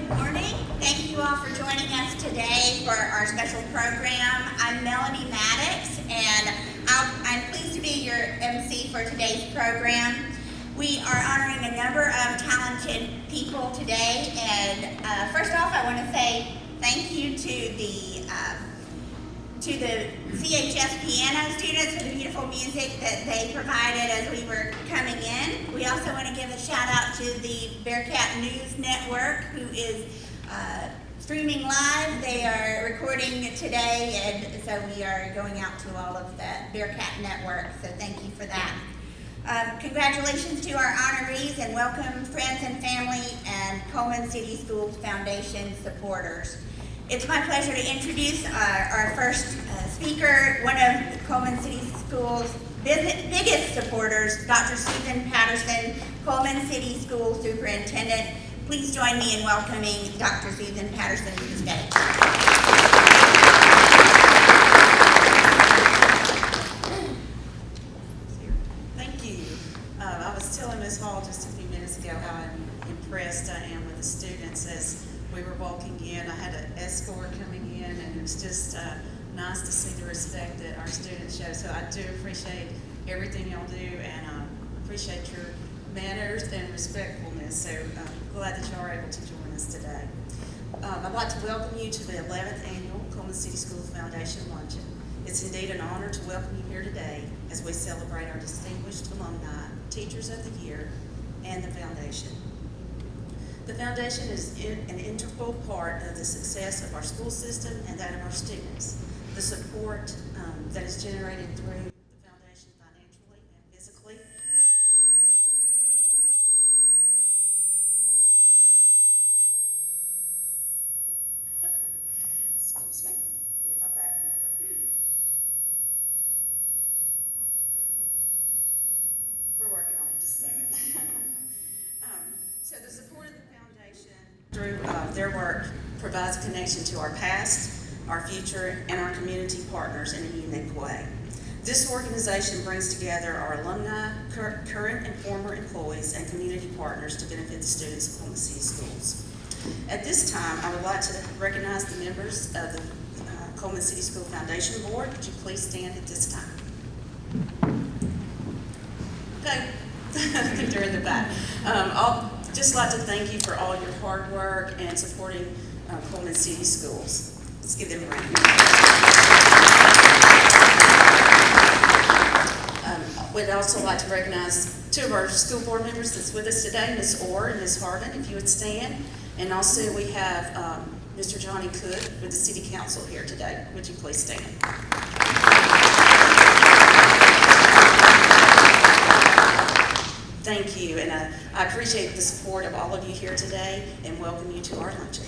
Good morning. Thank you all for joining us today for our special program. I'm Melanie Maddox, and I'm pleased to be your MC for today's program. We are honoring a number of talented people today, and first off, I want to say thank you to the CHS piano students for the beautiful music that they provided as we were coming in. We also want to give a shout out to the Bearcat News Network, who is streaming live. They are recording today, and so we are going out to all of the Bearcat Network, so thank you for that. Congratulations to our honorees, and welcome friends and family and Cullman City Schools Foundation supporters. It's my pleasure to introduce our first speaker, one of Cullman City Schools' biggest supporters, Dr. Susan Patterson, Cullman City School Superintendent. Please join me in welcoming Dr. Susan Patterson to the stage. Thank you. I was telling Ms. Hall just a few minutes ago how impressed I am with the students as we were walking in. I had an escort coming in, and it was just nice to see the respect that our students show. So I do appreciate everything y'all do, and appreciate your manners and respectfulness. So I'm glad that y'all are able to join us today. I'd like to welcome you to the 11th Annual Cullman City Schools Foundation Luncheon. It's indeed an honor to welcome you here today as we celebrate our distinguished alumni, Teachers of the Year, and the Foundation. The Foundation is an integral part of the success of our school system and that of our students. The support that is generated through the Foundation financially and physically excuse me, if I back in a little. We're working on it, just a second. So the support of the Foundation through their work provides a connection to our past, our future, and our community partners in a unique way. This organization brings together our alumni, current and former employees, and community partners to benefit the students of Cullman City Schools. At this time, I would like to recognize the members of the Cullman City School Foundation Board. Would you please stand at this time? Okay, I think they're in the back. I'll just like to thank you for all your hard work and supporting Cullman City Schools. Let's give them a round. We'd also like to recognize two of our school board members that's with us today, Ms. Orr and Ms. Hardin, if you would stand. And also we have Mr. Johnny Cook with the City Council here today. Would you please stand? Thank you, and I appreciate the support of all of you here today and welcome you to our luncheon.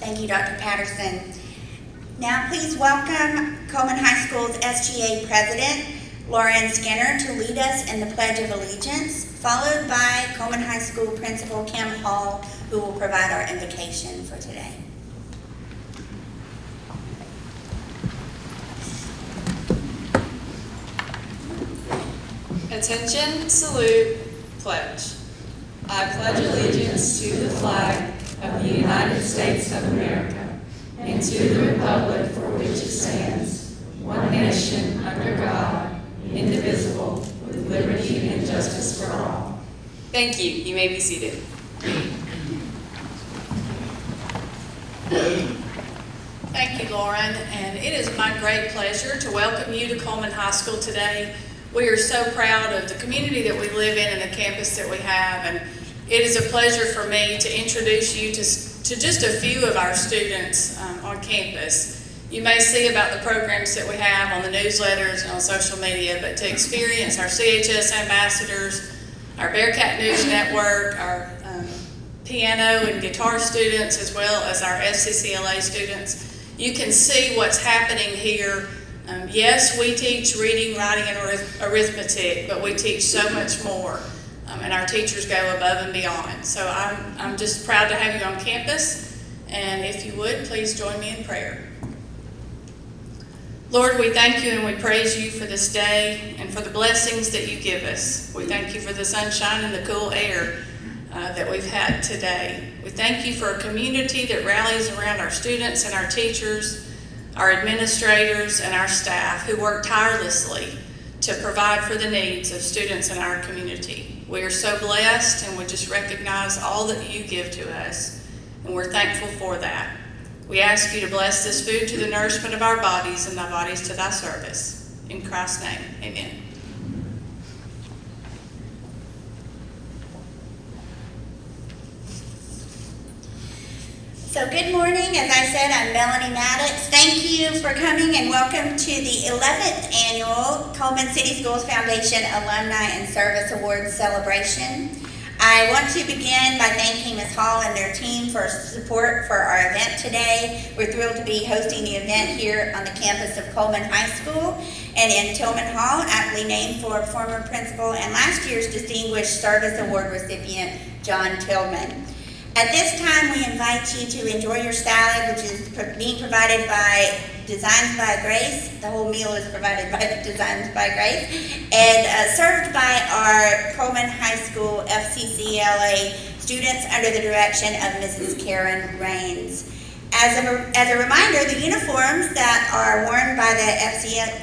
Thank you, Dr. Patterson. Now please welcome Cullman High School's SGA President, Lauren Skinner, to lead us in the Pledge of Allegiance, followed by Cullman High School Principal Kim Hall, who will provide our invocation for today. Attention, salute, pledge. I pledge allegiance to the flag of the United States of America and to the republic for which it stands, one nation under God, indivisible, with liberty and justice for all. Thank you. You may be seated. Thank you, Lauren, and it is my great pleasure to welcome you to Cullman High School today. We are so proud of the community that we live in and the campus that we have, and it is a pleasure for me to introduce you to just a few of our students on campus. You may see about the programs that we have on the newsletters and on social media, but to experience our CHS ambassadors, our Bearcat News Network, our piano and guitar students, as well as our FCCLA students, you can see what's happening here. Yes, we teach reading, writing, and arithmetic, but we teach so much more, and our teachers go above and beyond. So I'm just proud to have you on campus, and if you would, please join me in prayer. Lord, we thank you and we praise you for this day and for the blessings that you give us. We thank you for the sunshine and the cool air that we've had today. We thank you for a community that rallies around our students and our teachers, our administrators, and our staff who work tirelessly to provide for the needs of students in our community. We are so blessed, and we just recognize all that you give to us, and we're thankful for that. We ask you to bless this food to the nourishment of our bodies and thy bodies to thy service. In Christ's name, amen. So good morning. As I said, I'm Melanie Maddox. Thank you for coming and welcome to the 11th annual Cullman City Schools Foundation Alumni and Service Awards celebration. I want to begin by thanking Ms. Hall and their team for support for our event today. We're thrilled to be hosting the event here on the campus of Cullman High School and in Tillman Hall, aptly named for former principal and last year's Distinguished Service Award recipient, John Tillman. At this time, we invite you to enjoy your salad, which is being provided by Designs by Grace. The whole meal is provided by Designs by Grace and served by our Cullman High School FCCLA students under the direction of Mrs. Karen Raines. As a reminder, the uniforms that are worn by the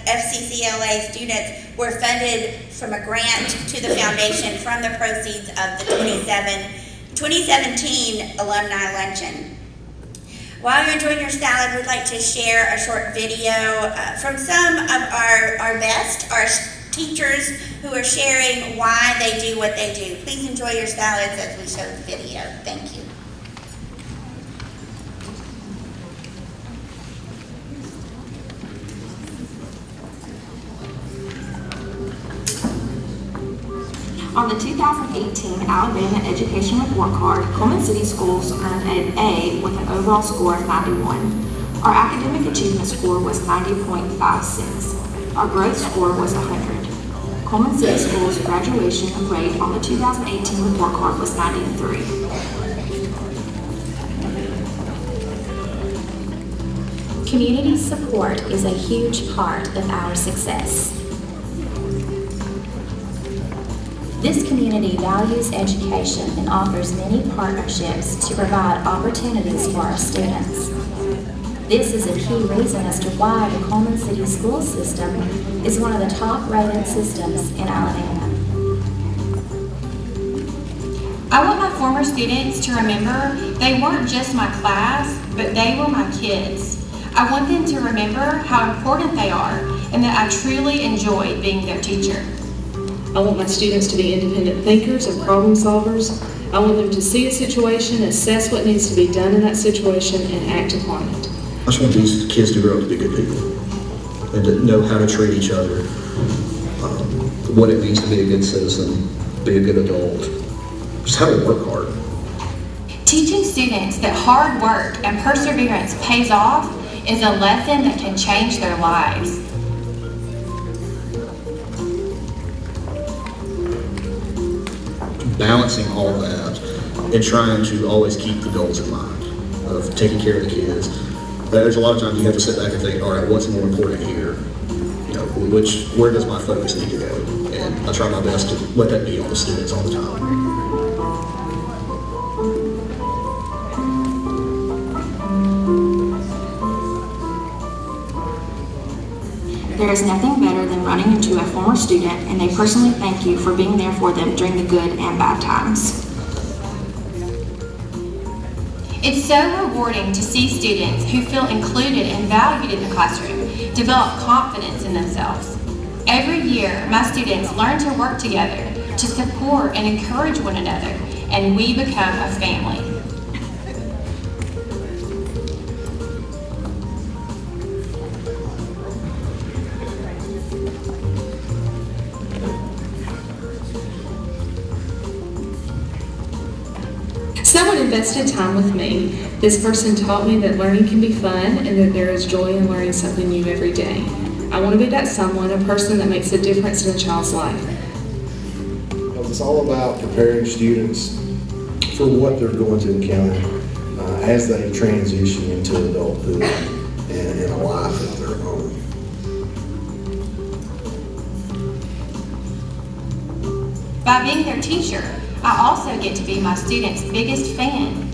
FCCLA students were funded from a grant to the foundation from the proceeds of the 2017 Alumni Luncheon. While you're enjoying your salad, we'd like to share a short video from some of our best, our teachers who are sharing why they do what they do. Please enjoy your salads as we show the video. Thank you. On the 2018 Alabama Education Report Card, Cullman City Schools earned an A with an overall score of 91. Our academic achievement score was 90.56. Our growth score was 100. Cullman City Schools' graduation rate on the 2018 report card was 93. Community support is a huge part of our success. This community values education and offers many partnerships to provide opportunities for our students. This is a key reason as to why the Cullman City School System is one of the top-rated systems in Alabama. I want my former students to remember they weren't just my class, but they were my kids. I want them to remember how important they are and that I truly enjoy being their teacher. I want my students to be independent thinkers and problem solvers. I want them to see a situation, assess what needs to be done in that situation, and act upon it. I just want these kids to grow up to be good people and to know how to treat each other, what it means to be a good citizen, be a good adult, just how to work hard. Teaching students that hard work and perseverance pays off is a lesson that can change their lives. Balancing all that and trying to always keep the goals in mind of taking care of the kids. There's a lot of times you have to sit back and think, all right, what's more important here? You know, where does my focus need to go? And I try my best to let that be on the students all the time. There is nothing better than running into a former student and they personally thank you for being there for them during the good and bad times. It's so rewarding to see students who feel included and valued in the classroom develop confidence in themselves. Every year, my students learn to work together to support and encourage one another, and we become a family. Someone invested time with me. This person taught me that learning can be fun and that there is joy in learning something new every day. I want to be that someone, a person that makes a difference in a child's life. It's all about preparing students for what they're going to encounter as they transition into adulthood and a life of their own. By being their teacher, I also get to be my students' biggest fan.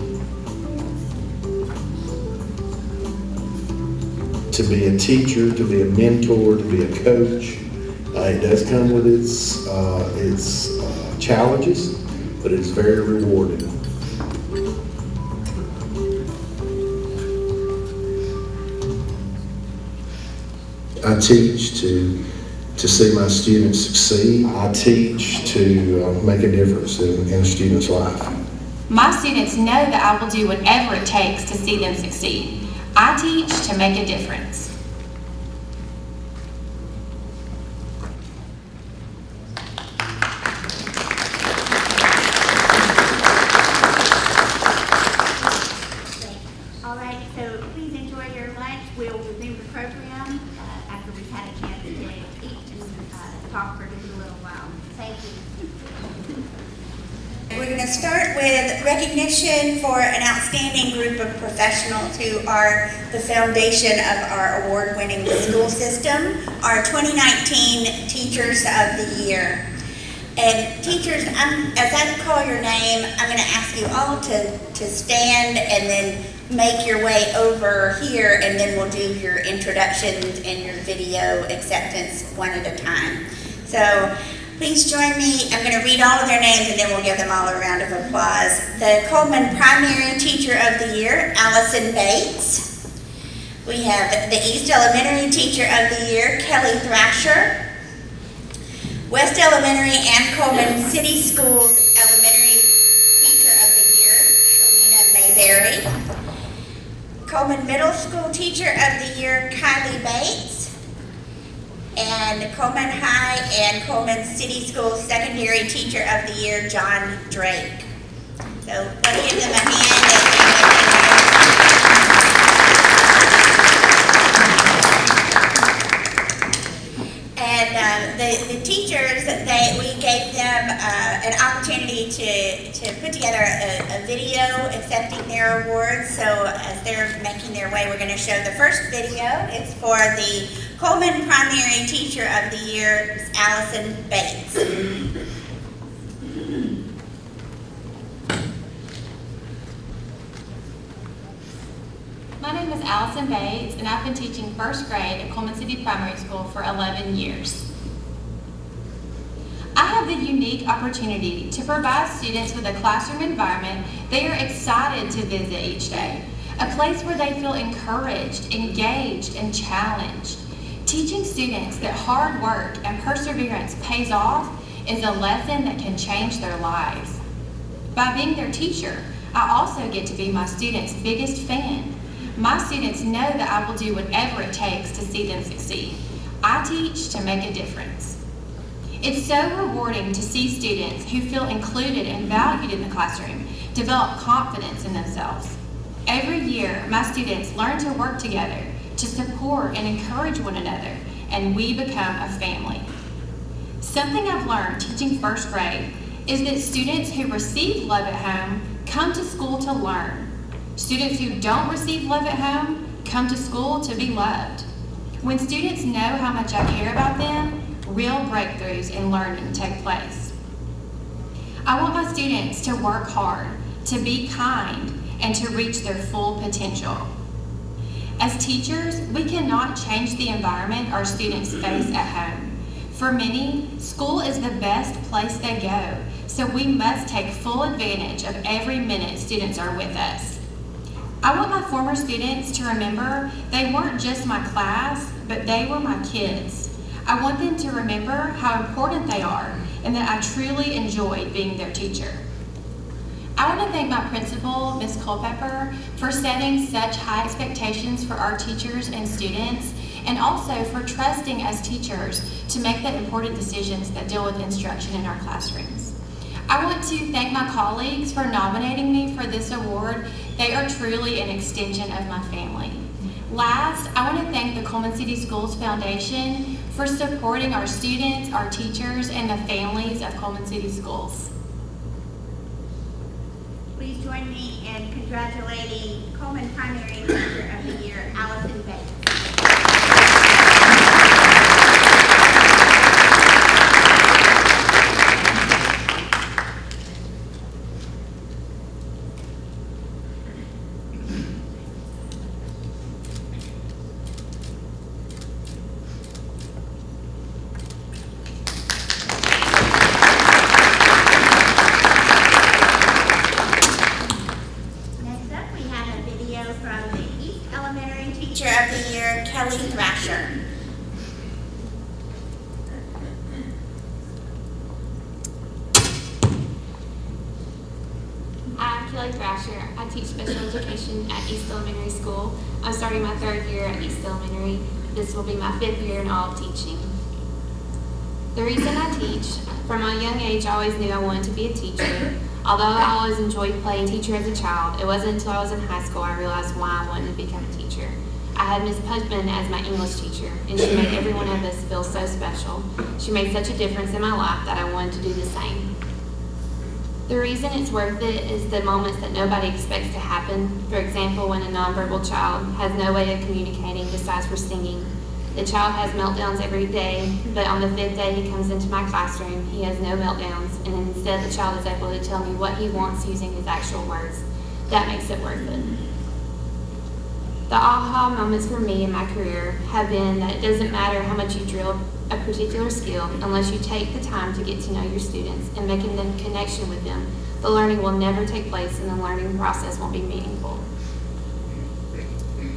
To be a teacher, to be a mentor, to be a coach, it does come with its challenges, but it's very rewarding. I teach to see my students succeed. I teach to make a difference in a student's life. My students know that I will do whatever it takes to see them succeed. I teach to make a difference. All right, so please enjoy your lunch. We'll resume the program after we've had a chance to eat and talk for just a little while. Thank you. We're going to start with recognition for an outstanding group of professionals who are the foundation of our award-winning school system, our 2019 Teachers of the Year. And teachers, as I call your name, I'm going to ask you all to stand and then make your way over here, and then we'll do your introductions and your video acceptance one at a time. So please join me. I'm going to read all of their names and then we'll give them all a round of applause. The Cullman Primary Teacher of the Year, Allison Bates. We have the East Elementary Teacher of the Year, Kelly Thrasher. West Elementary and Cullman City Schools Elementary Teacher of the Year, Selena Mayberry. Cullman Middle School Teacher of the Year, Kylie Bates. And Cullman High and Cullman City Schools Secondary Teacher of the Year, John Drake. So let's give them a hand. And the teachers, we gave them an opportunity to put together a video accepting their awards. So as they're making their way, we're going to show the first video. It's for the Cullman Primary Teacher of the Year, Allison Bates. My name is Allison Bates, and I've been teaching first grade at Cullman City Primary School for 11 years. I have the unique opportunity to provide students with a classroom environment they are excited to visit each day, a place where they feel encouraged, engaged, and challenged. Teaching students that hard work and perseverance pays off is a lesson that can change their lives. By being their teacher, I also get to be my students' biggest fan. My students know that I will do whatever it takes to see them succeed. I teach to make a difference. It's so rewarding to see students who feel included and valued in the classroom develop confidence in themselves. Every year, my students learn to work together to support and encourage one another, and we become a family. Something I've learned teaching first grade is that students who receive love at home come to school to learn. Students who don't receive love at home come to school to be loved. When students know how much I care about them, real breakthroughs in learning take place. I want my students to work hard, to be kind, and to reach their full potential. As teachers, we cannot change the environment our students face at home. For many, school is the best place they go, so we must take full advantage of every minute students are with us. I want my former students to remember they weren't just my class, but they were my kids. I want them to remember how important they are and that I truly enjoyed being their teacher. I want to thank my principal, Ms. Culpepper, for setting such high expectations for our teachers and students, and also for trusting us teachers to make the important decisions that deal with instruction in our classrooms. I want to thank my colleagues for nominating me for this award. They are truly an extension of my family. Last, I want to thank the Cullman City Schools Foundation for supporting our students, our teachers, and the families of Cullman City Schools. Please join me in congratulating Cullman Primary Teacher of the Year, Allison Bates. Teacher of the Year, Kelly Thrasher. I'm Kelly Thrasher. I teach special education at East Elementary School. I'm starting my 3rd year at East Elementary. This will be my 5th year in all of teaching. The reason I teach, from a young age, I always knew I wanted to be a teacher. Although I always enjoyed playing teacher as a child, it wasn't until I was in high school I realized why I wanted to become a teacher. I had Ms. Pudman as my English teacher, and she made every one of us feel so special. She made such a difference in my life that I wanted to do the same. The reason it's worth it is the moments that nobody expects to happen. For example, when a nonverbal child has no way of communicating besides for singing. The child has meltdowns every day, but on the 5th day he comes into my classroom, he has no meltdowns, and instead the child is able to tell me what he wants using his actual words. That makes it worth it. The aha moments for me in my career have been that it doesn't matter how much you drill a particular skill, unless you take the time to get to know your students and making the connection with them, the learning will never take place and the learning process won't be meaningful.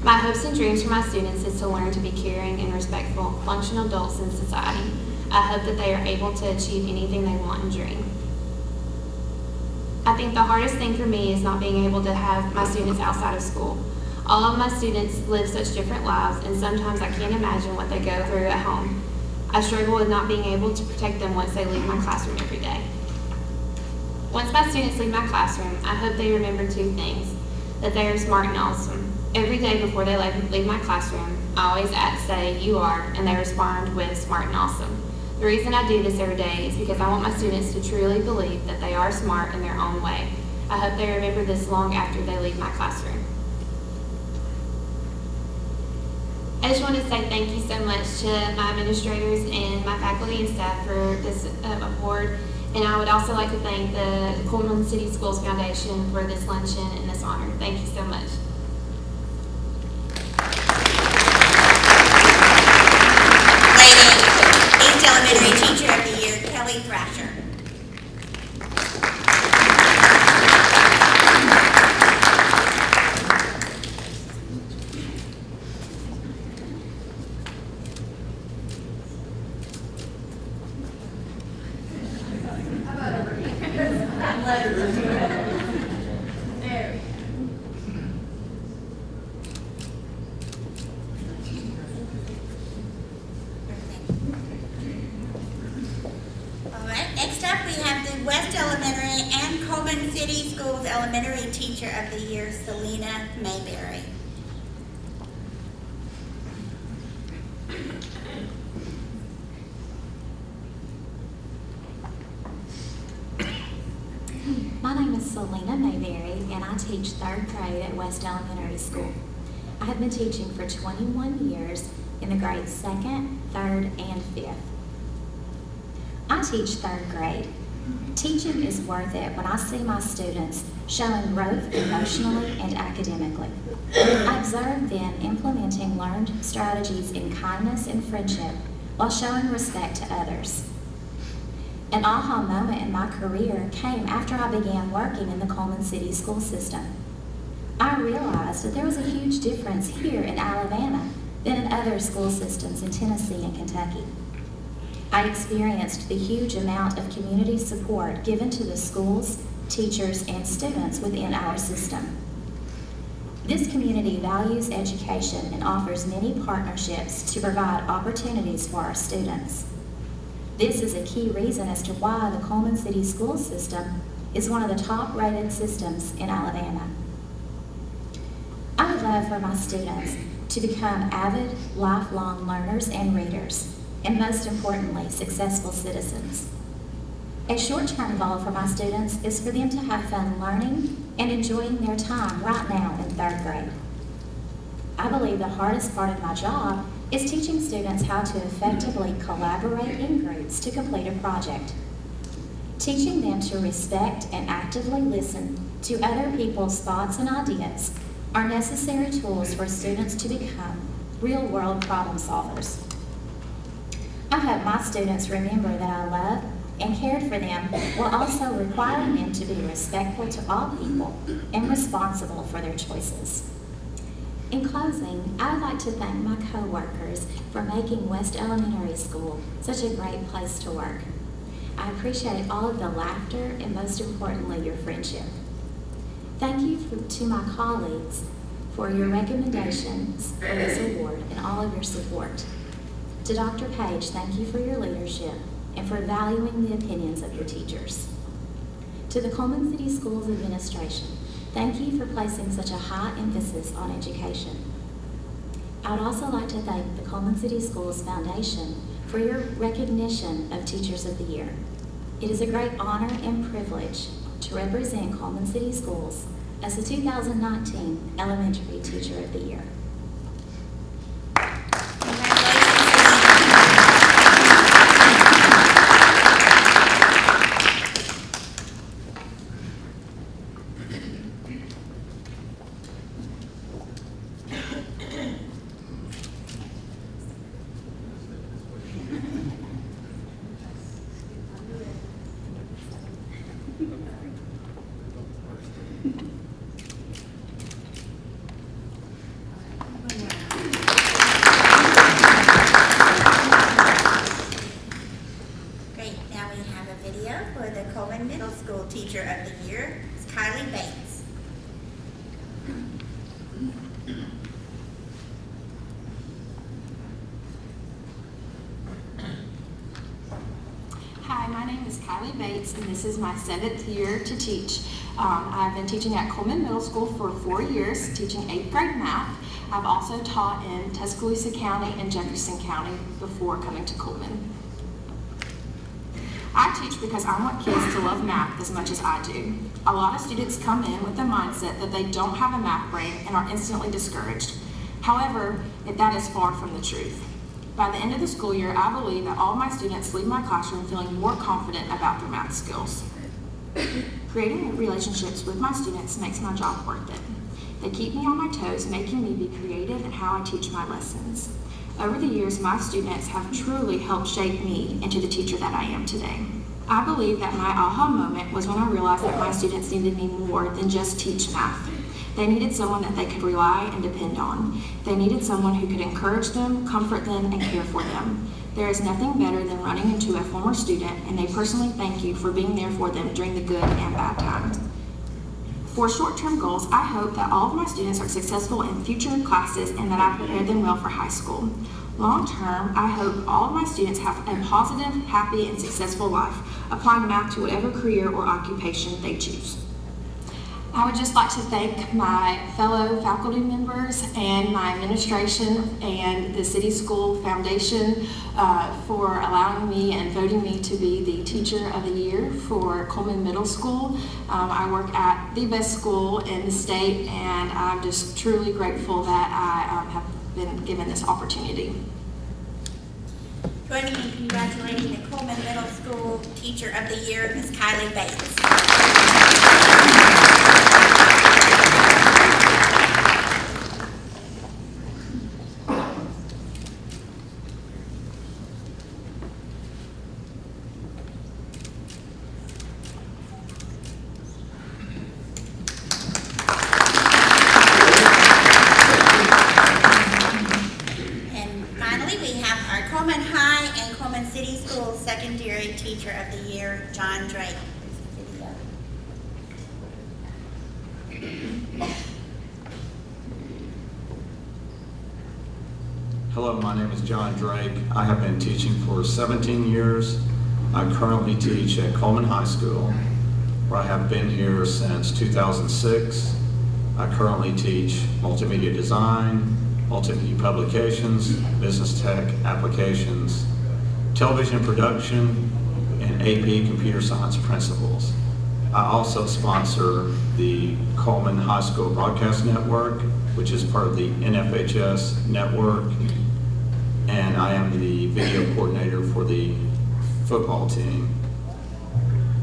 My hopes and dreams for my students is to learn to be caring and respectful, functional adults in society. I hope that they are able to achieve anything they want and dream. I think the hardest thing for me is not being able to have my students outside of school. All of my students live such different lives, and sometimes I can't imagine what they go through at home. I struggle with not being able to protect them once they leave my classroom every day. Once my students leave my classroom, I hope they remember 2 things: that they are smart and awesome. Every day before they leave my classroom, I always say, "You are," and they respond with "smart and awesome." The reason I do this every day is because I want my students to truly believe that they are smart in their own way. I hope they remember this long after they leave my classroom. I just want to say thank you so much to my administrators and my faculty and staff for this award. And I would also like to thank the Cullman City Schools Foundation for this luncheon and this honor. Thank you so much. Lady East Elementary Teacher of the Year, Kelly Thrasher. Next up, we have the West Elementary and Cullman City Schools Elementary Teacher of the Year, Selena Mayberry. My name is Selena Mayberry, and I teach 3rd grade at West Elementary School. I have been teaching for 21 years in the grades 2nd, 3rd, and 5th. I teach 3rd grade. Teaching is worth it when I see my students showing growth emotionally and academically. I observe them implementing learned strategies in kindness and friendship while showing respect to others. An aha moment in my career came after I began working in the Cullman City school system. I realized that there was a huge difference here in Alabama than in other school systems in Tennessee and Kentucky. I experienced the huge amount of community support given to the schools, teachers, and students within our system. This community values education and offers many partnerships to provide opportunities for our students. This is a key reason as to why the Cullman City school system is one of the top-rated systems in Alabama. I would love for my students to become avid, lifelong learners and readers, and most importantly, successful citizens. A short-term goal for my students is for them to have fun learning and enjoying their time right now in 3rd grade. I believe the hardest part of my job is teaching students how to effectively collaborate in groups to complete a project. Teaching them to respect and actively listen to other people's thoughts and ideas are necessary tools for students to become real-world problem solvers. I hope my students remember that I love and cared for them while also requiring them to be respectful to all people and responsible for their choices. In closing, I would like like to thank my coworkers for making West Elementary School such a great place to work. I appreciate all of the laughter and most importantly, your friendship. Thank you to my colleagues for your recommendations for this award and all of your support. To Dr. Page, thank you for your leadership and for valuing the opinions of your teachers. To the Cullman City Schools Administration, thank you for placing such a high emphasis on education. I would also like to thank the Cullman City Schools Foundation for your recognition of Teachers of the Year. It is a great honor and privilege to represent Cullman City Schools as the 2019 Elementary Teacher of the Year. Great, now we have a video for the Cullman Middle School Teacher of the Year, Ms. Kylie Bates. Hi, my name is Kylie Bates, and this is my 7th year to teach. I've been teaching at Cullman Middle School for 4 years, teaching 8th grade math. I've also taught in Tuscaloosa County and Jefferson County before coming to Cullman. I teach because I want kids to love math as much as I do. A lot of students come in with the mindset that they don't have a math brain and are instantly discouraged. However, that is far from the truth. By the end of the school year, I believe that all my students leave my classroom feeling more confident about their math skills. Creating relationships with my students makes my job worth it. They keep me on my toes, making me be creative in how I teach my lessons. Over the years, my students have truly helped shape me into the teacher that I am today. I believe that my aha moment was when I realized that my students needed me more than just teach math. They needed someone that they could rely and depend on. They needed someone who could encourage them, comfort them, and care for them. There is nothing better than running into a former student, and they personally thank you for being there for them during the good and bad times. For short-term goals, I hope that all of my students are successful in future classes and that I prepare them well for high school. Long-term, I hope all of my students have a positive, happy, and successful life, applying math to whatever career or occupation they choose. I would just like to thank my fellow faculty members and my administration and the City School Foundation for allowing me and voting me to be the Teacher of the Year for Cullman Middle School. I work at the best school in the state, and I'm just truly grateful that I have been given this opportunity. Joining me in congratulating the Cullman Middle School Teacher of the Year, Ms. Kylie Bates. Secondary Teacher of the Year, John Drake. Hello, my name is John Drake. I have been teaching for 17 years. I currently teach at Cullman High School, where I have been here since 2006. I currently teach multimedia design, multimedia publications, business tech applications, television production, and AP computer science principles. I also sponsor the Cullman High School Broadcast Network, which is part of the NFHS network, and I am the video coordinator for the football team.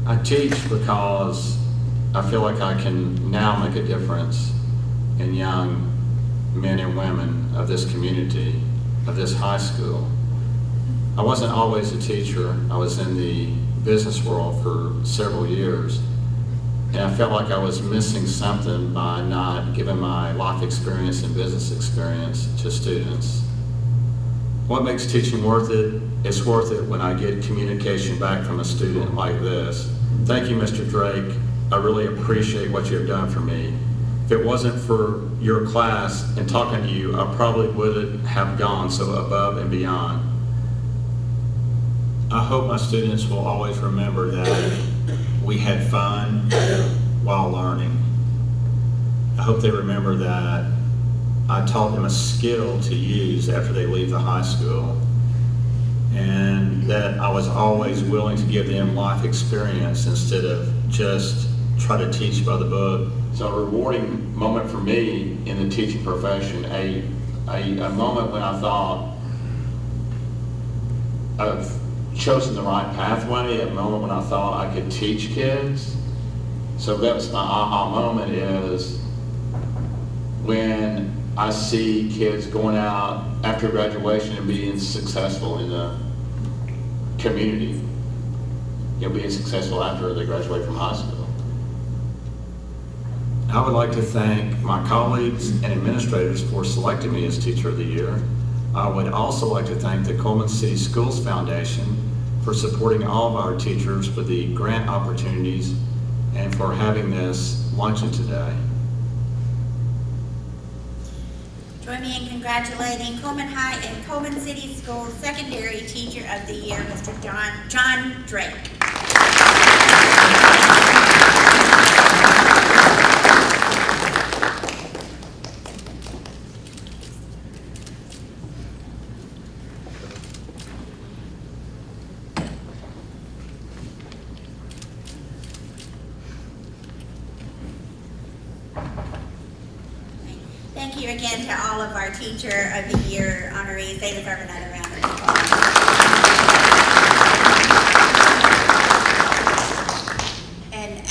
I teach because I feel like I can now make a difference in young men and women of this community, of this high school. I wasn't always a teacher. I was in the business world for several years. and I felt like I was missing something by not giving my life experience and business experience to students. What makes teaching worth it? It's worth it when I get communication back from a student like this. Thank you, Mr. Drake. I really appreciate what you have done for me. If it wasn't for your class and talking to you, I probably wouldn't have gone so above and beyond. I hope my students will always remember that we had fun while learning. I hope they remember that I taught them a skill to use after they leave the high school, and that I was always willing to give them life experience instead of just try to teach by the book. So a rewarding moment for me in the teaching profession, a moment when I thought I've chosen the right pathway, a moment when I thought I could teach kids. So that's my aha moment, is when I see kids going out after graduation and being successful in the community, being successful after they graduate from high school. I would like to thank my colleagues and administrators for selecting me as Teacher of the Year. I would also like to thank the Cullman City Schools Foundation for supporting all of our teachers with the grant opportunities and for having this luncheon today. Join me in congratulating Cullman High and Cullman City Schools Secondary Teacher of the Year, Mr. John Drake. Thank you again to all of our Teacher of the Year honorees. They deserve another round of applause. And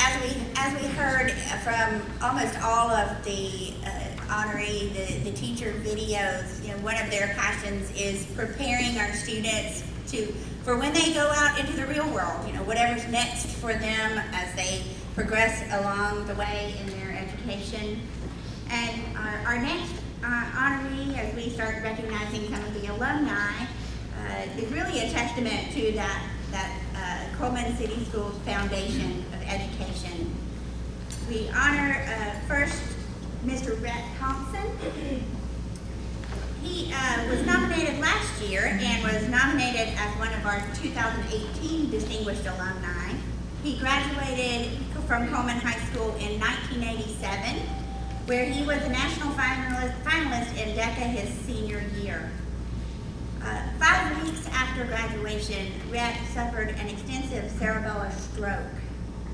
as we heard from almost all of the the teacher videos, one of their passions is preparing our students for when they go out into the real world, whatever's next for them as they progress along the way in their education. And our next honoree, as we start recognizing some of the alumni, is really a testament to that Cullman City Schools Foundation of Education. We honor first Mr. Rhett Thompson. He was nominated last year and was nominated as one of our 2018 Distinguished Alumni. He graduated from Cullman High School in 1987, where he was a national finalist in DECA his senior year. 5 weeks after graduation, Rhett suffered an extensive cerebellar stroke.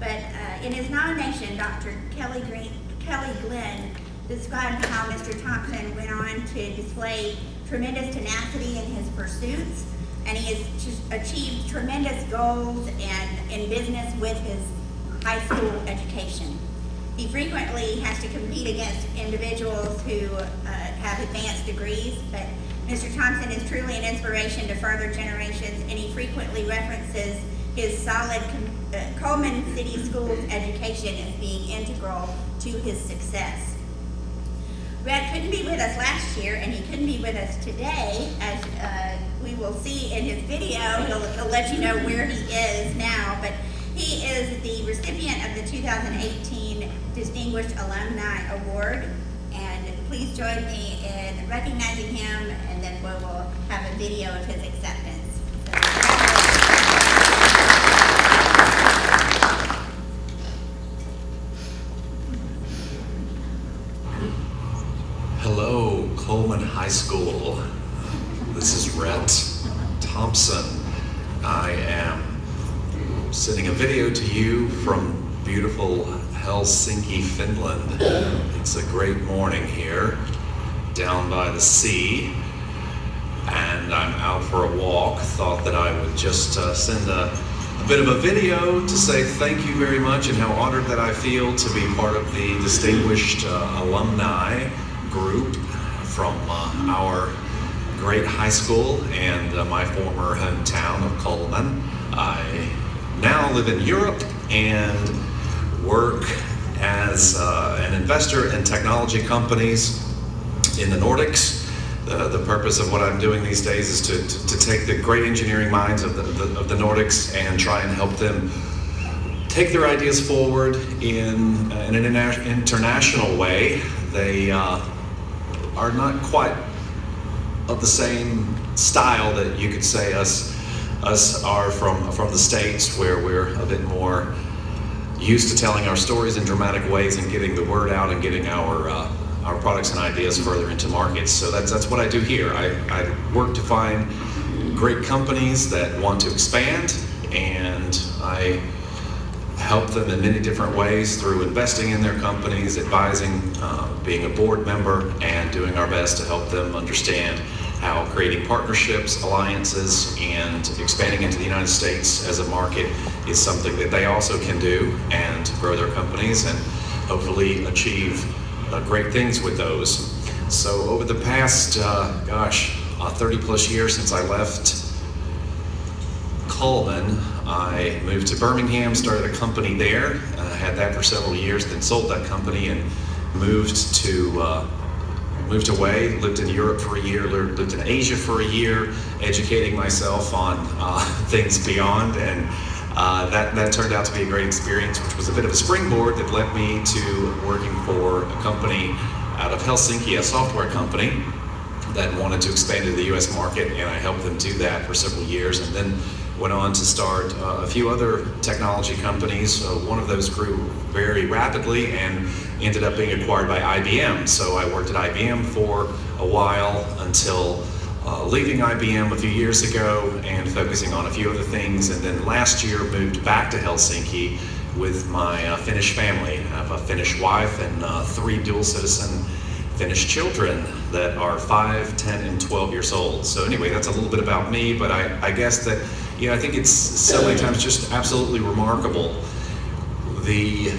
But in his nomination, Dr. Kelly Glenn described how Mr. Thompson went on to display tremendous tenacity in his pursuits, and he has achieved tremendous goals and in business with his high school education. He frequently has to compete against individuals who have advanced degrees, but Mr. Thompson is truly an inspiration to further generations, and he frequently references his solid Cullman City Schools education as being integral to his success. Rhett couldn't be with us last year, and he couldn't be with us today, as we will see in his video. He'll let you know where he is now, but he is the recipient of the 2018 Distinguished Alumni Award, and please join me in recognizing him, and then we will have a video of his acceptance. Hello, Cullman High School. This is Rhett Thompson. I am sending a video to you from beautiful Helsinki, Finland. It's a great morning here down by the sea, and I'm out for a walk. Thought that I would just send a bit of a video to say thank you very much and how honored that I feel to be part of the distinguished alumni group from our great high school and my former hometown of Cullman. I now live in Europe and work as an investor in technology companies in the Nordics. The purpose of what I'm doing these days is to take the great engineering minds of the Nordics and try and help them take their ideas forward in an international way. They are not quite of the same style that you could say us are from the States, where we're a bit more used to telling our stories in dramatic ways and getting the word out and getting our products and ideas further into markets. So that's what I do here. I work to find great companies that want to expand, and I help them in many different ways through investing in their companies, advising, being a board member, and doing our best to help them understand how creating partnerships, alliances, and expanding into the United States as a market is something that they also can do and grow their companies and hopefully achieve great things with those. So over the past, 30 plus years since I left Cullman, I moved to Birmingham, started a company there, had that for several years, then sold that company and moved away, lived in Europe for a year, lived in Asia for a year, educating myself on things beyond, and that turned out to be a great experience, which was a bit of a springboard that led me to working for a company out of Helsinki, a software company that wanted to expand into the US market, and I helped them do that for several years, and then went on to start a few other technology companies. One of those grew very rapidly and ended up being acquired by IBM. So I worked at IBM for a while until leaving IBM a few years ago and focusing on a few other things. And then last year moved back to Helsinki with my Finnish family. I have a Finnish wife and 3 dual citizen Finnish children that are 5, 10, and 12 years old. So anyway, that's a little bit about me, but I guess that, I think it's so many times just absolutely remarkable the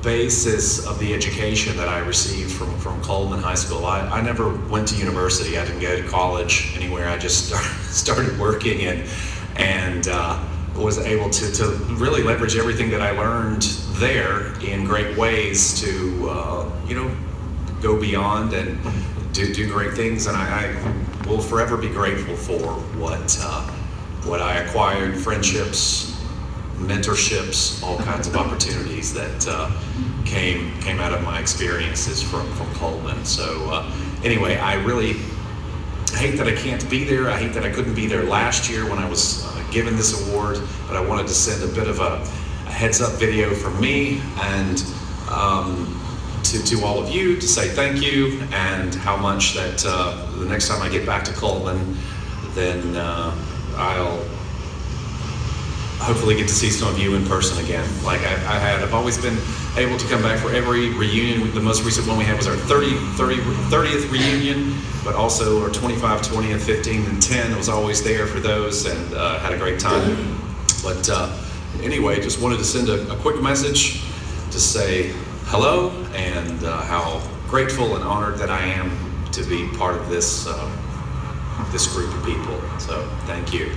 basis of the education that I received from Cullman High School. I never went to university. I didn't go to college anywhere. I just started working and was able to really leverage everything that I learned there in great ways to, go beyond and do great things. And I will forever be grateful for what I acquired, friendships, mentorships, all kinds of opportunities that came out of my experiences from Cullman. So anyway, I really hate that I can't be there. I hate that I couldn't be there last year when I was given this award, but I wanted to send a bit of a heads up video from me and to all of you to say thank you, and how much that the next time I get back to Cullman, then I'll hopefully get to see some of you in person again. Like I've always been able to come back for every reunion. The most recent one we had was our 30th reunion, but also our 25, 20th, 15, and 10. I was always there for those and had a great time. But anyway, just wanted to send a quick message to say hello and how grateful and honored that I am to be part of this this group of people. So thank you.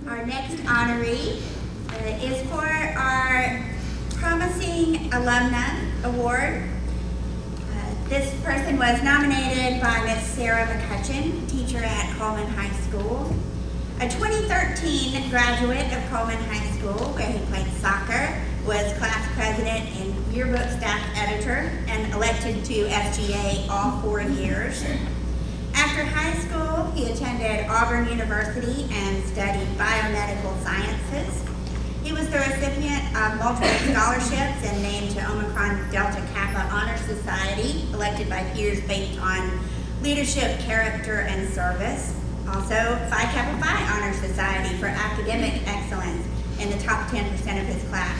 Our next honoree is for our Promising Alumni Award. This person was nominated by Miss Sarah McCutcheon, teacher at Cullman High School. A 2013 graduate of Cullman High School, where he played soccer, was class president and yearbook staff editor, and elected to SGA all 4 years. After high school, he attended Auburn University and studied biomedical sciences. He was the recipient of multiple scholarships and named to Omicron Delta Kappa Honor Society, elected by peers based on leadership, character, and service. Also, Phi Kappa Phi Honor Society for academic excellence in the top 10% of his class.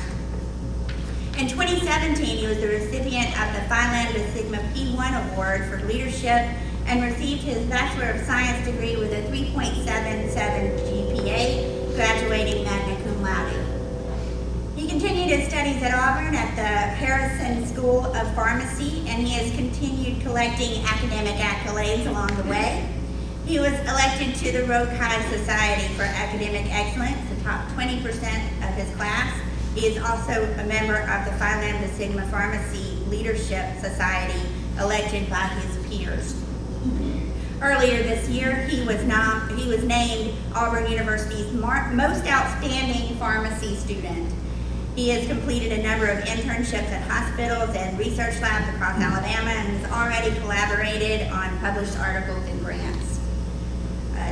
In 2017, he was the recipient of the Phi Lambda Sigma P1 Award for leadership and received his Bachelor of Science degree with a 3.77 GPA, graduating magna cum laude. He continued his studies studies at Auburn at the Harrison School of Pharmacy, and he has continued collecting academic accolades along the way. He was elected to the Rokai Society for Academic Excellence, the top 20% of his class. He is also a member of the Phi Lambda Sigma Pharmacy Leadership Society, elected by his peers. Earlier this year, he was named Auburn University's most outstanding pharmacy student. He has completed a number of internships at hospitals and research labs across Alabama and has already collaborated on published articles and grants.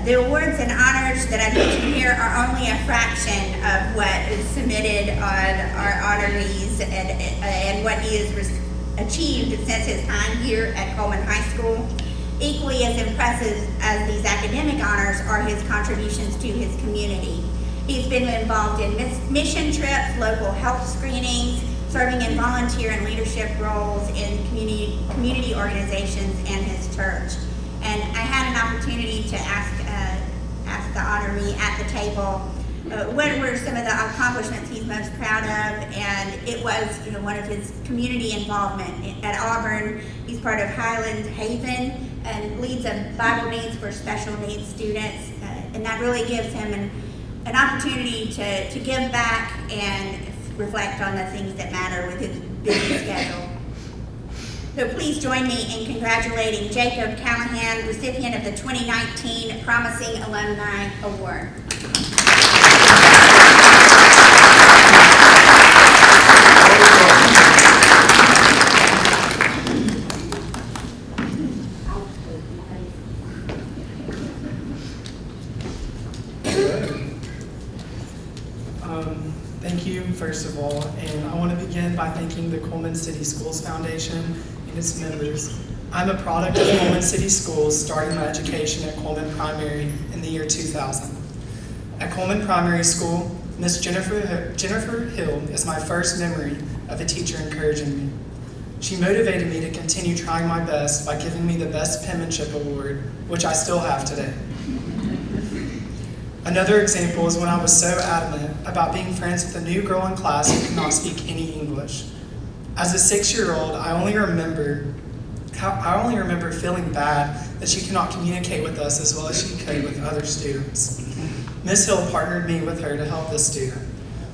The awards and honors that I mentioned here are only a fraction of what is submitted on our honorees and what he has achieved since his time here at Cullman High School. Equally as impressive as these academic honors are his contributions to his community. He's been involved in mission trips, local health screenings, serving in volunteer and leadership roles in community organizations and his church. And I had an opportunity to ask the honoree at the table what were some of the accomplishments he's most proud of, and it was one of his community involvement. At Auburn, he's part of Highland Haven and leads a Bible Needs for Special Needs students, and that really gives him an opportunity to give back and reflect on the things that matter with his busy schedule. So please join me in congratulating Jacob Callahan, recipient of the 2019 Promising Alumni Award. Thank you, first of all, and I want to begin by thanking the Cullman City Schools Foundation and its members. I'm a product of Cullman City Schools, starting my education at Cullman Primary in the year 2000. At Cullman Primary School, Miss Jennifer Hill is my first memory of a teacher encouraging me. She motivated me to continue trying my best by giving me the Best Penmanship Award, which I still have today. Another example is when I was so adamant about being friends with a new girl in class who could not speak any English. As a 6-year-old, I only remember feeling bad that she could not communicate with us as well as she could with other students. Miss Hill partnered me with her to help this student,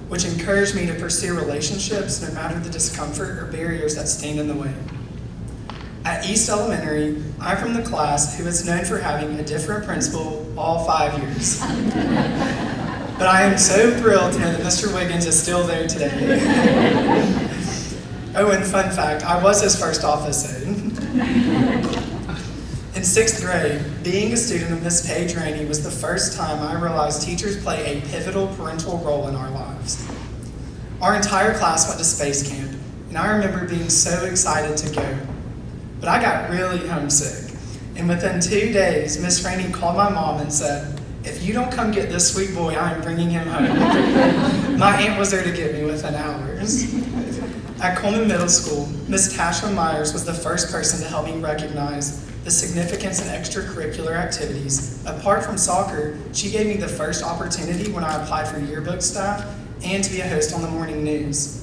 which encouraged me to pursue relationships no matter the discomfort or barriers that stand in the way. At East Elementary, I'm from the class who is known for having a different principal all 5 years. But I am so thrilled to know that Mr. Wiggins is still there today. Oh, and fun fact, I was his first office aide. In 6th grade, being a student of Miss Paige Rainey was the first time I realized teachers play a pivotal parental role in our lives. Our entire class went to space camp, and I remember being so excited to go. But I got really homesick, and within 2 days, Miss Rainey called my mom and said, "If you don't come get this sweet boy, I am bringing him home." My aunt was there to get me within hours. At Cullman Middle School, Miss Tasha Myers was the first person to help me recognize the significance in extracurricular activities. Apart from soccer, she gave me the first opportunity when I applied for yearbook staff and to be a host on the morning news.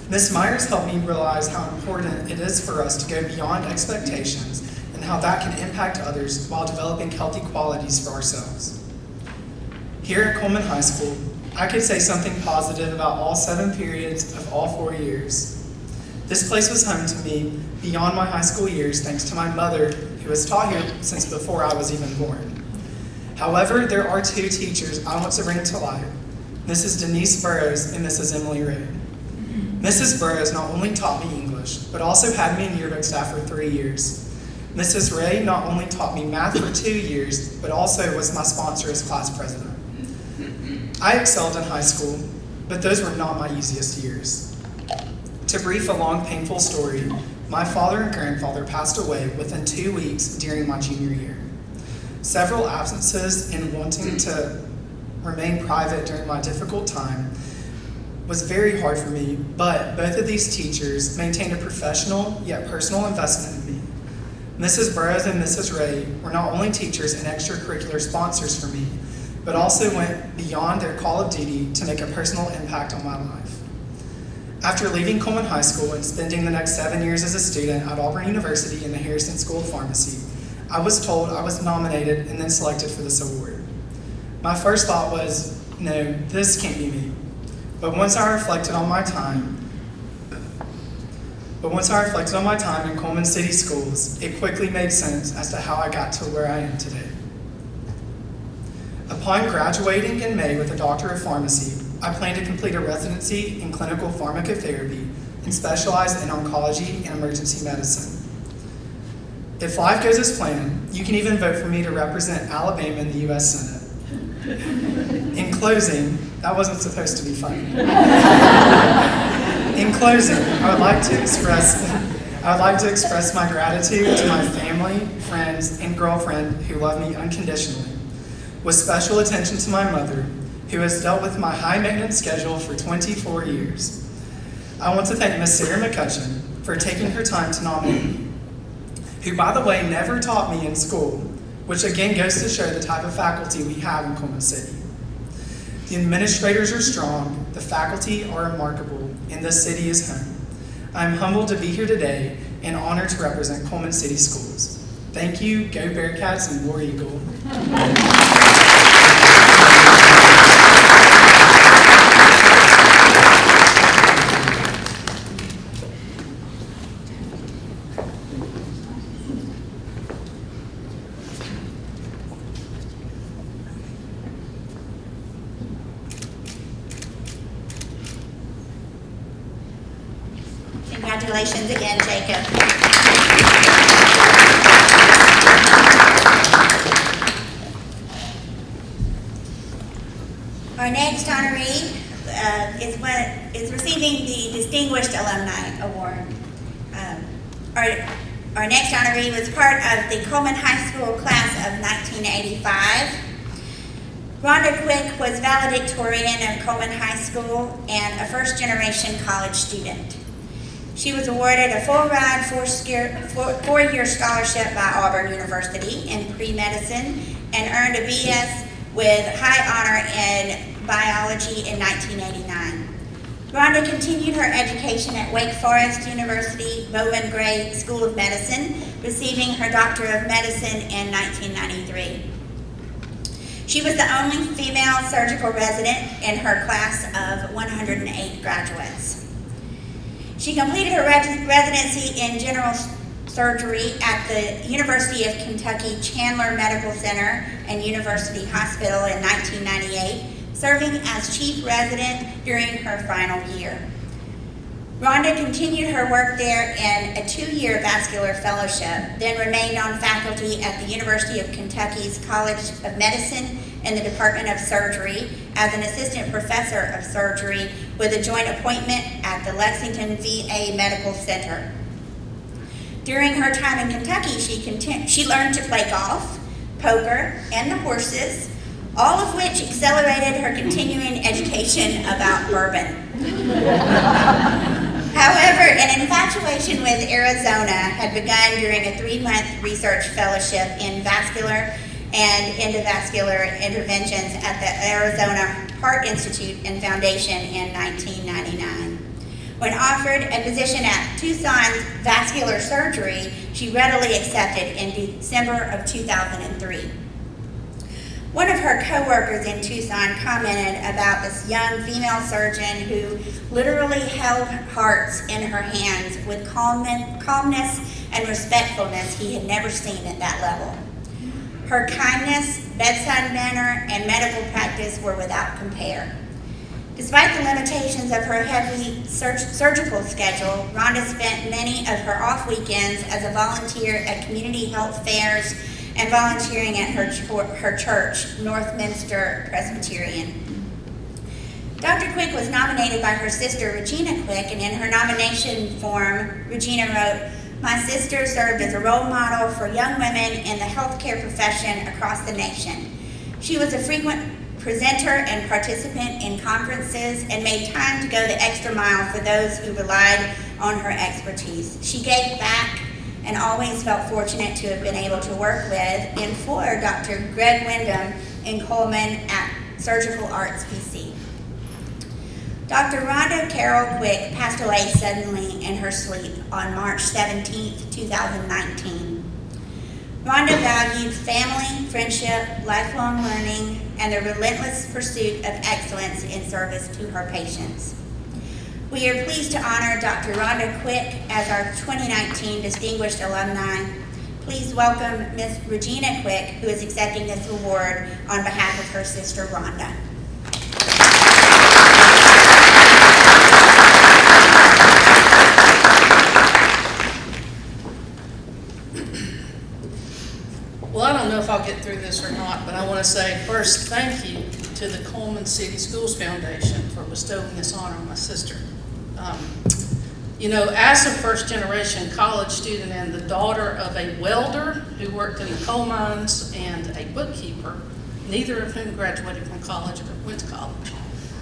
Ms. Myers helped me realize how important it is for us to go beyond expectations and how that can impact others while developing healthy qualities for ourselves. Here at Cullman High School, I could say something positive about all 7 periods of all 4 years. This place was home to me beyond my high school years thanks to my mother, who has taught here since before I was even born. However, there are 2 teachers I want to bring to light, Mrs. Denise Burrows and Mrs. Emily Ray. Mrs. Burrows not only taught me English, but also had me in yearbook staff for 3 years. Mrs. Ray not only taught me math for 2 years, but also was my sponsor as class president. I excelled in high school, but those were not my easiest years. To brief a long, painful story, my father and grandfather passed away within 2 weeks during my junior year. Several absences and wanting to remain private during my difficult time was very hard for me, but both of these teachers maintained a professional yet personal investment in me. Mrs. Burrows and Mrs. Ray were not only teachers and extracurricular sponsors for me, but also went beyond their call of duty to make a personal impact on my life. After leaving Cullman High School and spending the next 7 years as a student at Auburn University in the Harrison School of Pharmacy, I was told I was nominated and then selected for this award. My first thought was, no, this can't be me. But once I reflected on my time in Cullman City Schools, it quickly made sense as to how I got to where I am today. Upon graduating in May with a Doctor of Pharmacy, I plan to complete a residency in clinical pharmacotherapy and specialize in oncology and emergency medicine. If life goes as planned, you can even vote for me to represent Alabama in the U.S. Senate. In closing, that wasn't supposed to be funny. In closing, I would like to express my gratitude to my family, friends, and girlfriend who love me unconditionally, with special attention to my mother, who has dealt with my high-maintenance schedule for 24 years. I want to thank Ms. Sarah McCutcheon for taking her time to nominate me, who, by the way, never taught me in school, which again goes to show the type of faculty we have in Cullman City. The administrators are strong, the faculty are remarkable, and this city is home. I am humbled to be here today and honored to represent Cullman City Schools. Thank you, go Bearcats and War Eagle. Congratulations again, Jacob. Our next honoree is receiving the Distinguished Alumni Award. Our next honoree was part of the Cullman High School class of 1985. Rhonda Quick was valedictorian of Cullman High School and a first-generation college student. She was awarded a full-ride four-year scholarship by Auburn University in pre-medicine and earned a BS with high honor in biology in 1989. Rhonda continued her education at Wake Forest University Bowman Gray School of Medicine, receiving her Doctor of Medicine in 1993. She was the only female surgical resident in her class of 108 graduates. She completed her residency in general surgery at the University of Kentucky Chandler Medical Center and University Hospital in 1998, serving as chief resident during her final year. Rhonda continued her work there in a 2-year vascular fellowship, then remained on faculty at the University of Kentucky's College of Medicine in the Department of Surgery as an assistant professor of surgery with a joint appointment at the Lexington VA Medical Center. During her time in Kentucky, she learned to play golf, poker, and the horses, all of which accelerated her continuing education about bourbon. However, an infatuation with Arizona had begun during a 3-month research fellowship in vascular and endovascular interventions at the Arizona Heart Institute and Foundation in 1999. When offered a position at Tucson's vascular surgery, she readily accepted in December of 2003. One of her co-workers in Tucson commented about this young female surgeon who literally held hearts in her hands with calmness and respectfulness he had never seen at that level. Her kindness, bedside manner, and medical practice were without compare. Despite the limitations of her heavy surgical schedule, Rhonda spent many of her off weekends as a volunteer at community health fairs and volunteering at her church, Northminster Presbyterian. Dr. Quick was nominated by her sister, Regina Quick, and in her nomination form, Regina wrote, "My sister served as a role model for young women in the healthcare profession across the nation. She was a frequent presenter and participant in conferences and made time to go the extra mile for those who relied on her expertise. She gave back and always felt fortunate to have been able to work with and for Dr. Greg Wyndham in Cullman at Surgical Arts PC." Dr. Rhonda Carroll Quick passed away suddenly in her sleep on March 17, 2019. Rhonda valued family, friendship, lifelong learning, and the relentless pursuit of excellence in service to her patients. We are pleased to honor Dr. Rhonda Quick as our 2019 Distinguished Alumni. Please welcome Ms. Regina Quick, who is accepting this award on behalf of her sister Rhonda. Well, I don't know if I'll get through this or not, but I want to say first thank you to the Cullman City Schools Foundation for bestowing this honor on my sister. You know, as a first-generation college student and the daughter of a welder who worked in the coal mines and a bookkeeper, neither of whom graduated from college or went to college,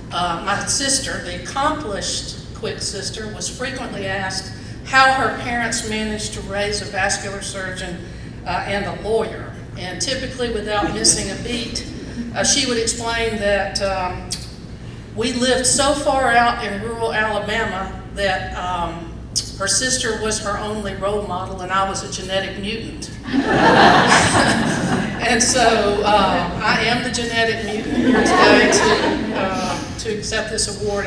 my sister, the accomplished Quick sister, was frequently asked how her parents managed to raise a vascular surgeon and a lawyer. And typically, without missing a beat, she would explain that we lived so far out in rural Alabama that her sister was her only role model and I was a genetic mutant. And so I am the genetic mutant here today to accept this award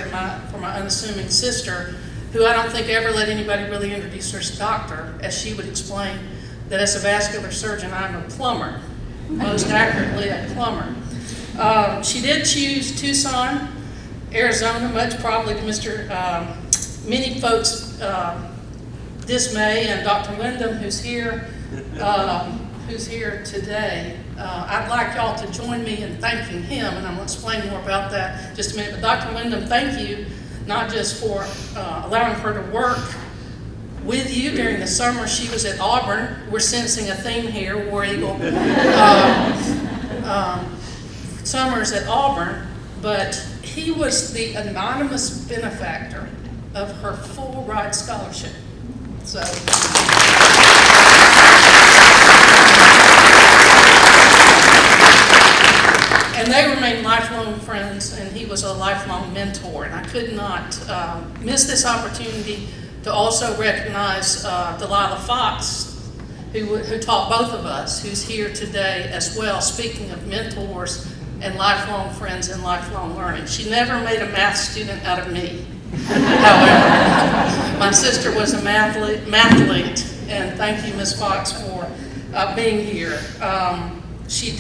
for my unassuming sister, who I don't think ever let anybody really introduce her as a doctor, as she would explain that as a vascular surgeon, I'm a plumber, most accurately a plumber. She did choose Tucson, Arizona, much probably to many folks' dismay, and Dr. Wyndham, who's here today. I'd like y'all to join me in thanking him, and I'm going to explain more about that in just a minute. But Dr. Wyndham, thank you, not just for allowing her to work with you during the summer. She was at Auburn. We're sensing a theme here, War Eagle. Summers at Auburn, but he was the anonymous benefactor of her full ride scholarship. So. And they remain lifelong friends, and he was a lifelong mentor. And I could not miss this opportunity to also recognize Delilah Fox, who taught both of us, who's here today as well, speaking of mentors and lifelong friends and lifelong learning. She never made a math student out of me. However, my sister was a mathlete, and thank you, Ms. Fox, for being here. She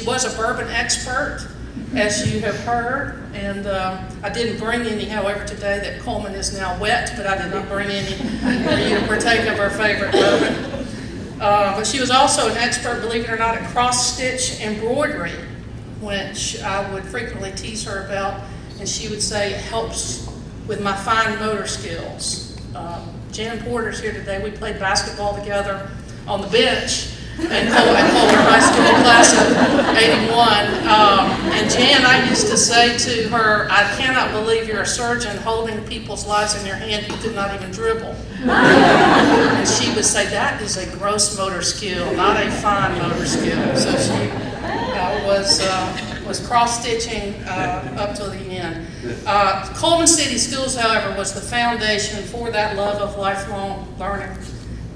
was a bourbon expert, as you have heard, and I didn't bring any, however, today that Cullman is now wet, but I did not bring any for you to partake of our favorite bourbon. But she was also an expert, believe it or not, at cross-stitch embroidery, which I would frequently tease her about, and she would say it helps with my fine motor skills. Jan Porter's here today. We played basketball together on the bench in Cullman High School class of '81. And Jan, I used to say to her, I cannot believe you're a surgeon holding people's lives in your hand. You could not even dribble. And she would say, that is a gross motor skill, not a fine motor skill. So she was cross-stitching up till the end. Cullman City Schools, however, was the foundation for that love of lifelong learning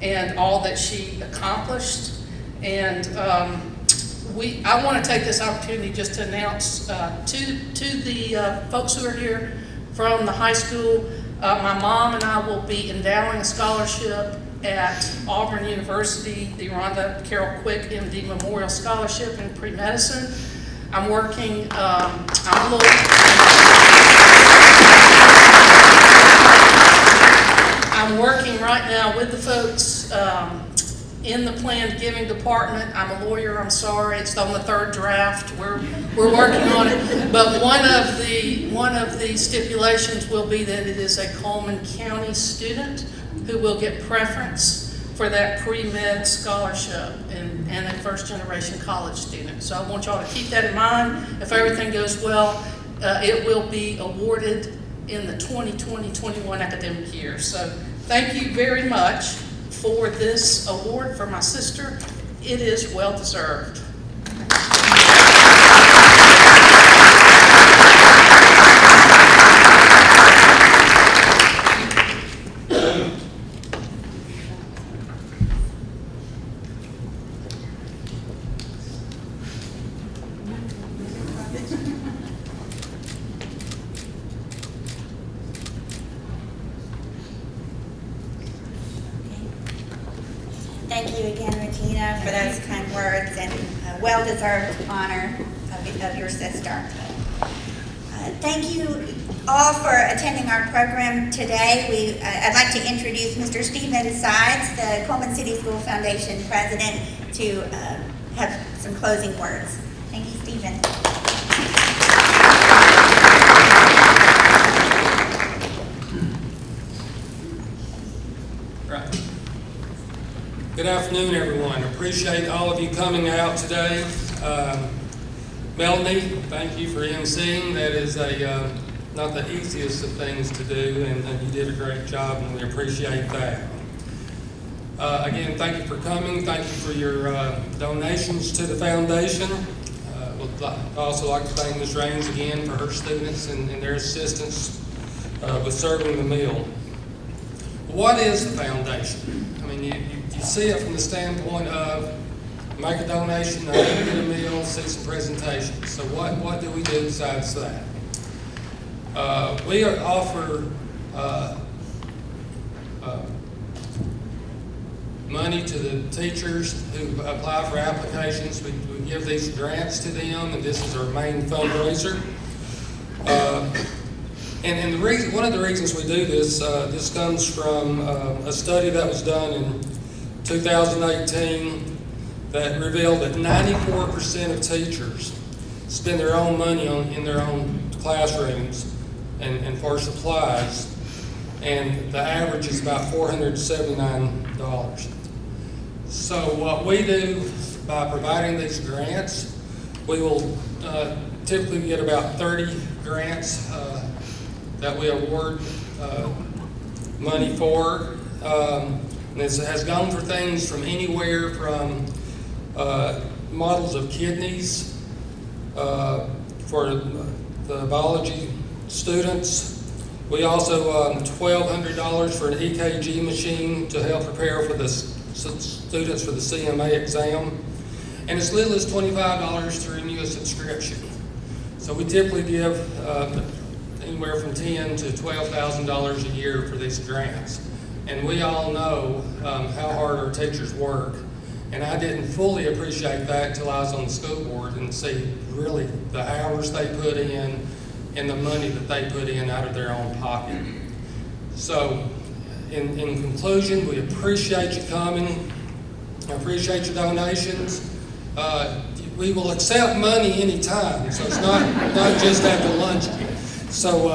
and all that she accomplished. And I want to take this opportunity just to announce to the folks who are here from the high school, my mom and I will be endowing a scholarship at Auburn University, the Rhonda Carroll Quick MD Memorial Scholarship in Pre-Medicine. I'm working, I'm working right now with the folks in the planned giving department. I'm a lawyer, I'm sorry, it's on the third draft. We're working on it. But one of the stipulations will be that it is a Cullman County student who will get preference for that pre-med scholarship and a first-generation college student. So I want y'all to keep that in mind. If everything goes well, it will be awarded in the 2020-21 academic year. So thank you very much for this award for my sister. It is well deserved. Thank you again, Regina, for those kind words and well-deserved honor of your sister. Thank you all for attending our program today. I'd like to introduce Mr. Stephen Sides, the Cullman City School Foundation president, to have some closing words. Thank you, Stephen. Right. Good afternoon, everyone. Appreciate all of you coming out today. Melanie, thank you for emceeing. That is not the easiest of things to do, and you did a great job, and we appreciate that. Again, thank you for coming. Thank you for your donations to the foundation. Would also like to thank Ms. Raines again for her students and their assistance with serving the meal. What is the foundation? I mean, you see it from the standpoint of make a donation, get a meal, see some presentations. So what do we do besides that? We offer money to the teachers who apply for applications. We give these grants to them, and this is our main fundraiser. And the reason, one of the reasons we do this, this comes from a study that was done in 2018 that revealed that 94% of teachers spend their own money in their own classrooms and for supplies, and the average is about $479. So what we do by providing these grants, we will typically get about 30 grants that we award money for. And this has gone for things from anywhere from models of kidneys for the biology students. We also $1,200 for an EKG machine to help prepare for the students for the CMA exam, and as little as $25 to renew a subscription. So we typically give anywhere from $10,000 to $12,000 a year for these grants. And we all know how hard our teachers work. And I didn't fully appreciate that until I was on the school board and see really the hours they put in and the money that they put in out of their own pocket. So in conclusion, we appreciate you coming. I appreciate your donations. We will accept money anytime, so it's not just at the luncheon. So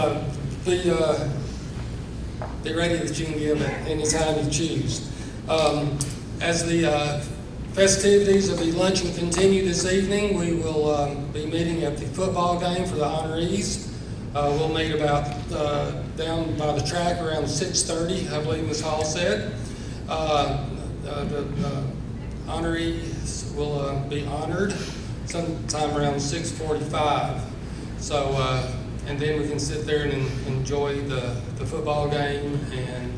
be ready that you can give at any time you choose. As the festivities of the luncheon continue this evening, we will be meeting at the football game for the honorees. We'll meet about down by the track around 6:30, I believe Ms. Hall said. The honorees will be honored sometime around 6:45. So, and then we can sit there and enjoy the football game and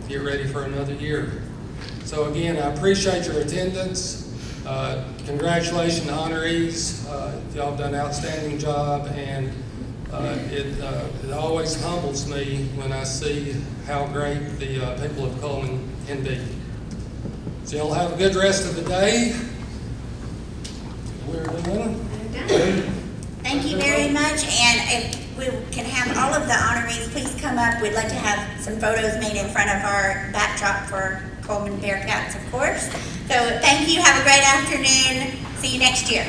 get ready for another year. So again, I appreciate your attendance. Congratulations, honorees. Y'all have done an outstanding job, and it always humbles me when I see how great the people of Cullman can be. So y'all have a good rest of the day. We're done. Thank you very much, and if we can have all of the honorees please come up. We'd like to have some photos made in front of our backdrop for Cullman Bearcats, of course. So thank you, have a great afternoon. See you next year.